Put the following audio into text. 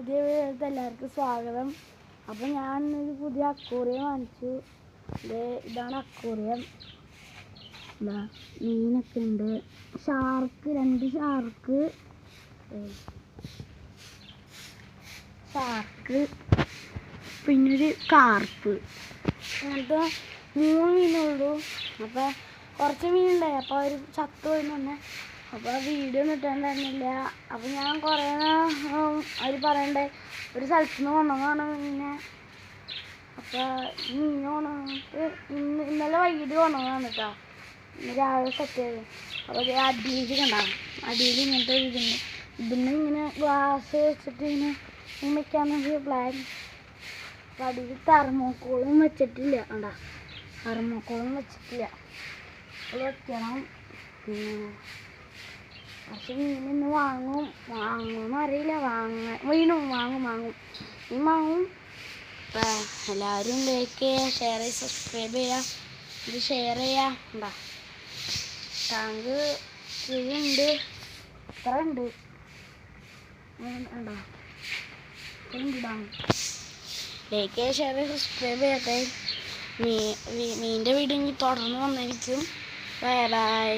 പുതിയ വീഡിയോയിലേക്ക് എല്ലാവർക്കും സ്വാഗതം. അപ്പോൾ ഞാൻ ഒരു പുതിയ അക്വേറിയം വാങ്ങിച്ചു. ഇതാണ് അക്വേറിയം. മീനൊക്കെ ഉണ്ട്. ഷാർക്ക്, 2 ഷാർക്ക്, പിന്നൊരു കാർപ്പ്, അങ്ങനത്തെ 3 മീനുള്ളൂ. അപ്പോൾ കുറച്ച് മീനുണ്ടായി. അപ്പോൾ അവർ ചത്തുപോയി തന്നെ. അപ്പോൾ വീഡിയോ ഒന്നും ഇട്ടുണ്ടായിരുന്നില്ല. അപ്പോൾ ഞാൻ കുറേ അവർ പറയണ്ടേ ഒരു സ്ഥലത്ത് നിന്ന് കൊണ്ടുവന്നതാണ് മീനെ. അപ്പോൾ മീൻ കൊണ്ടുവന്നിട്ട് ഇന്നലെ വൈകിട്ട് കൊണ്ടുവന്നതാണ് കേട്ടോ. ഇന്ന് രാവിലെ സെറ്റ് ചെയ്ത്. അപ്പോൾ അടിയിൽ കണ്ടാകും. അടിയിൽ ഇങ്ങനത്തെ ഇതിന് ഇങ്ങനെ ഗ്ലാസ് വെച്ചിട്ട് ഇങ്ങനെ വെക്കാമെന്നൊരു പ്ലാൻ. അപ്പോൾ അടിയിൽ തെർമോക്കോളും വെച്ചിട്ടില്ല. കണ്ടാ, തെർമോക്കോളും വെച്ചിട്ടില്ല. അത് വെക്കണം. പക്ഷെ മീനിന്ന് വാങ്ങുമെന്ന് അറിയില്ല. വാങ്ങും. അപ്പം എല്ലാവരും ലൈക്ക് ചെയ്യുക, ഷെയർ ചെയ്യുക, സബ്സ്ക്രൈബ് ചെയ്യുക, ഇത് ഷെയർ ചെയ്യുക. എന്താ ടാങ്ക് ഉണ്ട്, ഇത്ര ഉണ്ട്. ഉണ്ടോ ലൈക്ക് ചെയ്യുക, ഷെയർ ചെയ്യുക, സബ്സ്ക്രൈബ് ചെയ്യട്ടെ. മീനിൻ്റെ വീഡിയോ തുടർന്ന് വന്നിരിക്കും. Bye bye.